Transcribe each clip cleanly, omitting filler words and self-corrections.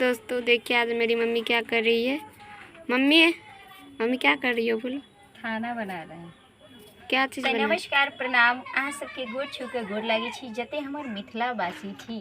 दोस्तों देखिए आज मेरी मम्मी क्या कर रही है। मम्मी क्या कर रही हो बोलो। खाना बना रहे हैं। क्या चीज़ बना? नमस्कार प्रणाम अहाँ सबके गोड़ छू के गोड़ लागे छी जते हमर मिथिलावासी छी।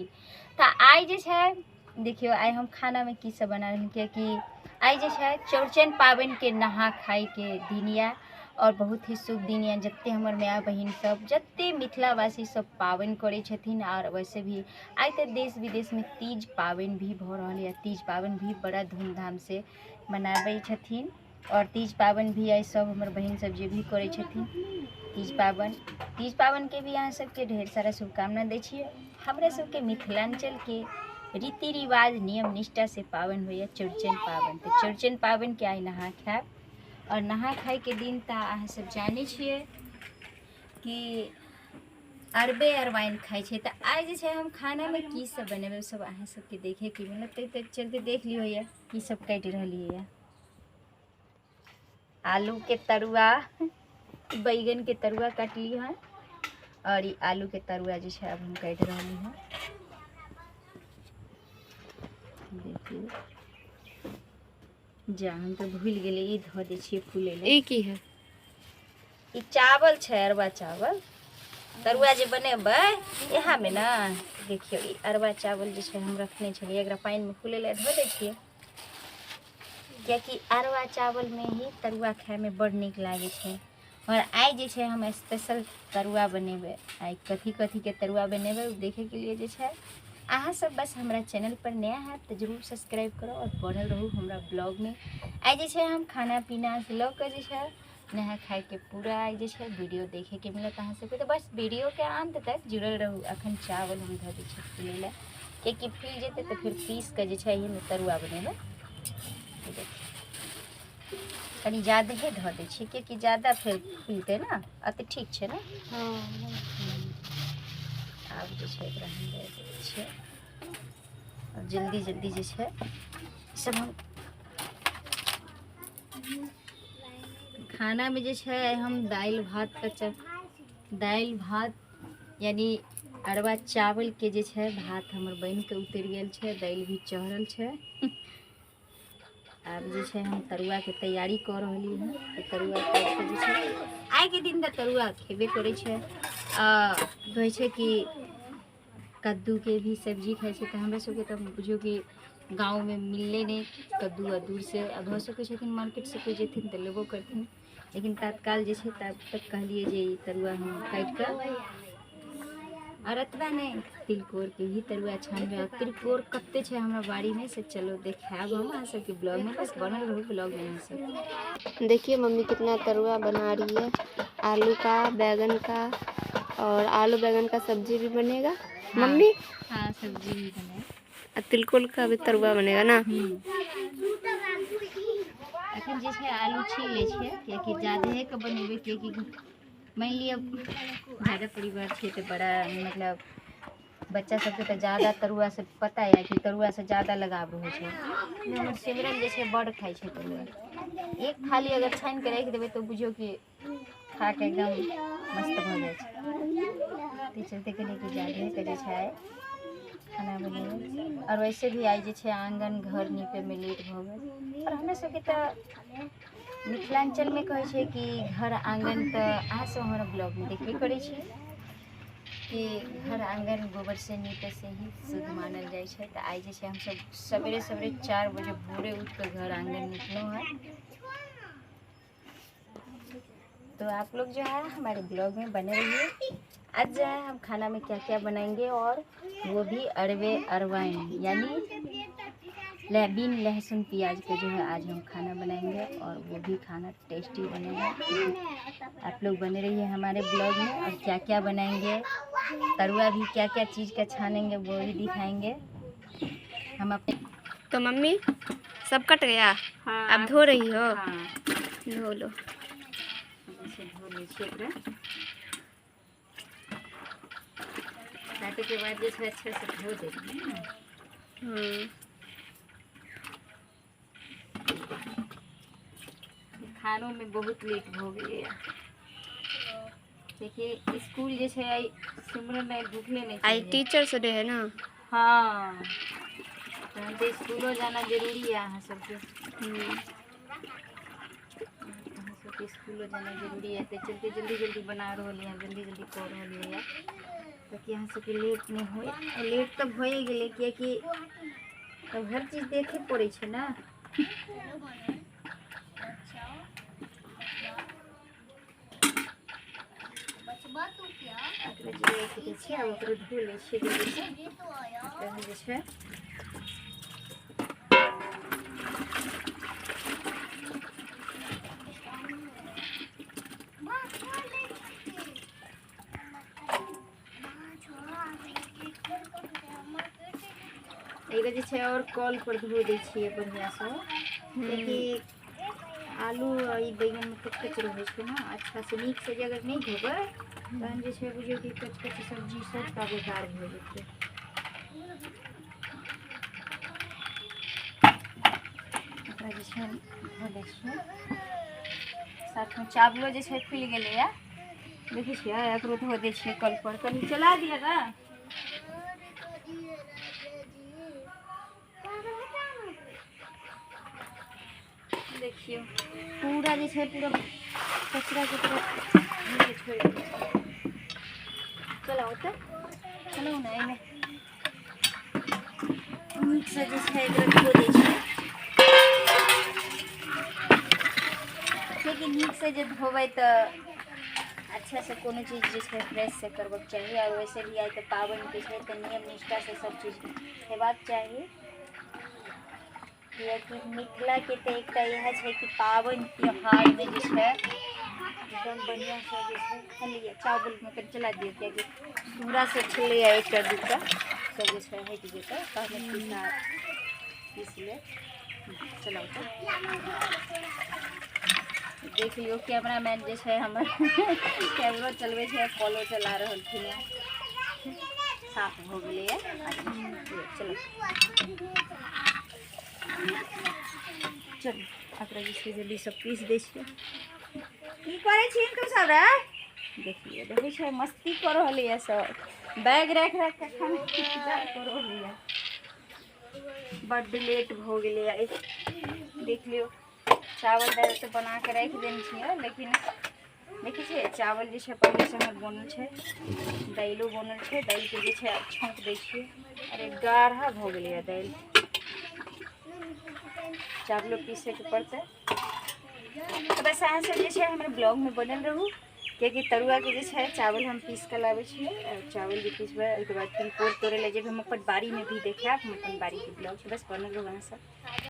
तो आइ जे छै देखियो आइ हम खाना में की सब बना रही कियाकि आइ जे छै चौड़चन पाबनि के नहा खाई के दिन या और बहुत ही शुभ दिन या जते हमर माय बहिन सब जते मिथिलावासी सब पाबनि करे छथिन। और वैसे भी आइ तो देश विदेश में तीज पाबनि भी भ रहल है। तीज पाबनि भी बड़ा धूमधाम से मनाबै छथिन और तीज पाबनि भी आइ सब हमर बहिन सब जे भी करे छथिन तीज पाबनि के भी अहाँ सबके ढेर सारा शुभकामना दै छियै। हमरा सबके मिथिलांचल के रीति रिवाज नियम निष्ठा से पाबनि होइए चौड़चन पाबनि। तो चौड़चन पाबनि के आइ नहा खायब और नहा खाय के दिन तो अहाँ सब जाने छियै कि अरबे अरवाइन खाई छै। तो आइ जे छै हम खाना में की सब बनेबै सब अहाँ सबके देखे के मिलत। तो चलते देख लियो या की सब काटि रहलिए या। आलू के तरुआ बैगन के तरुआ काटली है और ये आलू के तरुआ जो है अब हम काट रही हैं। देखिए जा हम तो भूल गए ये धो दे छिए फूले ले। ये की है? ये चावल है अरवा चावल तरुआ जे बनेबै यहाँ में ना देखियो ये अरवा चावल जो है हम रखने छलिए एकरा पानी में फूले ले धो दे छिए कियाकि अरवा चावल में ही तरुआ खाए में बड़ नीक लागे छै। और आइ जे छै हम स्पेशल तरुआ बनेबै। आइ कथी कथी के तरुआ बनेबै देखे के लिए जे छै अहाँ सब बस हमरा चैनल पर नया है तो जरूर सब्सक्राइब करो और बढ़ल रहू हमरा ब्लॉग में। आइ जे छै हम खाना पीना से लऽ के जे छै नहा खाए के पूरा आइ जे छै वीडियो देखे के मिलत अहाँ सबके। तो बस वीडियो के अंत तक जुड़ल रहू। अखन चावल हम धऽ दै छी फूले ले कियाकि फूल जेतै तो फिर पीस के जे छै एहिमे तरुआ बनेबै। कनी ज़्यादा ही धो दै छी क्योंकि ज़्यादा फिर फूलते ना अति ठीक है ना। आब जे छै एकरा हम दे दै छियै और जल्दी जल्दी जे छै सब हम खाना में जे छै हम दाल भात यानी अरवा चावल के जे छै भात हमर बन के उतर गेल छै दाल भी चढ़ल छै। आब जे छै हम तरुआ के तैयारी कर रहली हैं। तो तरुआ के जे छै आइ के दिन त तरुआ खेबे करे छै। कहै छै कि कद्दू के भी सब्जी खाई छै। तो हमरा सबके तो बुझियो कि गाँव में मिलले नहीं कद्दू दूर से अब हो सके छथिन मार्केट से कोई जेथिन तो लेबो करथिन लेकिन तत्काल जे छै तब तक कहलिए जे तरुआ हम काट कर और अतबा नहीं तिलकोर के ही तरुआ छानबे। और तिलकोर कते छै हमरा बाड़ी में से चलो देखाब हम अहाँ सबके ब्लॉग में बस बनल रहू ब्लॉग में। सब देखिए मम्मी कितना तरुआ बना रही है। आलू का बैगन का और आलू बैगन का सब्जी भी बनेगा। हाँ, मम्मी हाँ सब्जी भी बने तिलकुल का भी तरुआ बनेगा ना। अखन जे छै आलू छील ले छिए कियाकि ज्यादा के बनेबे कियाकि मान लिया ज़्यादा परिवार है तो बड़ा मतलब बच्चा सबके तो ज़्यादा तरुआ से पता है कि तरुआ से ज़्यादा लगाव रहे छै। हमर सिमरन जे छै बड़ खाई छै तरुआ एक थाली अगर छान के रख देबै तो बुझियो कि खा के एकदम मस्त भ जाए छै। तो चलते के लिए कि ज़्यादा के जे छै खाना बनेबै और वैसे भी आई जे छै आंगन घर नीपे में लेट भ गेल। और हमरा सबके तो मिथिलांचल में कहे छै कि घर आंगन तो अहाँ सब हमारा ब्लॉग में देखबे करे छी कि घर आंगन गोबर से नीपे से ही शुद्ध मानल जाए छै। तो आई जे छै हम सब सवेरे सवेरे 4 बजे भोरे उठ कर घर आंगन निकलो है। तो आप लोग जो है हमारे ब्लॉग में बने रहिए। आज जो है हम खाना में क्या क्या बनाएंगे और वो भी अरवे अरवाइन यानी बिन लहसुन प्याज का जो है आज हम खाना बनाएंगे और वो भी खाना टेस्टी बनेगा। आप लोग बने रहिए हमारे ब्लॉग में और क्या क्या बनाएंगे तरुआ भी क्या क्या चीज़ का छानेंगे वो भी दिखाएंगे हम अपने। तो मम्मी सब कट गया। हाँ, अब धो रही हो। हाँ धो लो। धो लीजिए काटे के बाद जैसे अच्छे से धो देंगे। खानों में बहुत लेट हो गई है। देखिए स्कूल जैसे आई सिमरन में भूखले नहीं आई टीचर्स डे है ना। हाँ तहन तो स्कूलो जाना जरूरी है अहाँ सबके। अहाँ सबके स्कूलो जाना जरूरी है, तो चलते जल्दी जल्दी बना रहल है, जल्दी जल्दी कर रहल है, ताकि अहाँ सबके लेट नहीं हो। लेट तो भए गेलै, कियाकि तब हर चीज़ देखे पड़ै छै ना। एकरा जे राखि दै छियै, आब ओकरो धो लै छियै जल्दीसँ। तहन जे छै एकरा जे छै और कल पर धो दै छियै बढ़िआँसँ, कियाकि आलू और ई बैगन में कच कच रहै छै ना। अच्छा से नीक से अगर नहीं धोबै तहन जे छै बुझियौ कि कच कच सब्जी सबटा बेकार भऽ जेतै। एकरा जे छै धो दै छियै, साथमे चावलो जे छै फुलि गेलैए, देखै छियै। एकरो धो दै छियै कल पर। कनी चला दिअ ना। देखियो पूरा जे छै पूरा कचरा के पूरा छोड़ दिया। चलाओ तो चलो ना, एमे नीक से जे छै एकरा धो दै छियै, क्योंकि नीक से जे धोबै तऽ अच्छा से कोनो चीज जे छै फ्रेश से करबाक चाही। और वैसे भी आइ तऽ पाबनि के छै, तऽ नियम निष्ठा से सब चीज हेबाक चाही। कियाकि मिथिला के तो एक यह है कि पाबनि त्योहार में जो है एकदम बढ़िया से जो है खलिए चावल में कर चला दिए, कियाकि पूरा से छले एक दूटा सब जो है हट जेतै, कहने पीसा पीस ले। चलाओ तो देख लियो कैमरा मैन जो है हमर कैमरा चलबे है, कॉलो चला रहलखिन है। साफ हो गए है। चलो चल एकरा जे जल्दी सब पीस दै छियै। की करै छियै तू सब रे? देखिए देखै छै मस्ती कर रहल है सब, बैग रख रख के खाना इंतजार कर रहल है। बड्ड लेट हो गेलै है। देख लियो चावल दाल तो बना के रख देने छियै, लेकिन देखै छियै चावल जे छै पहले से हमर बनल छै, दाइलो बनल छै। दाइल के जे छै छौंक दै छियै। अरे गाढ़ा भऽ गेलै है दाइल, चावलो पीसे के पड़ते। तो बस अहाँ सब जे छै हमर ब्लॉग में बनल रहू, कियाकि तरुआ के जे छै चावल हम पीस के लाबै छियै। और चावल जे पीसबै ओहिके बाद तिलकोर तोड़े ले जेबै हम अपन बाड़ी में भी देखायब, हम अपन बाड़ी के ब्लॉग छै। बस बनल रहू अहाँ सब।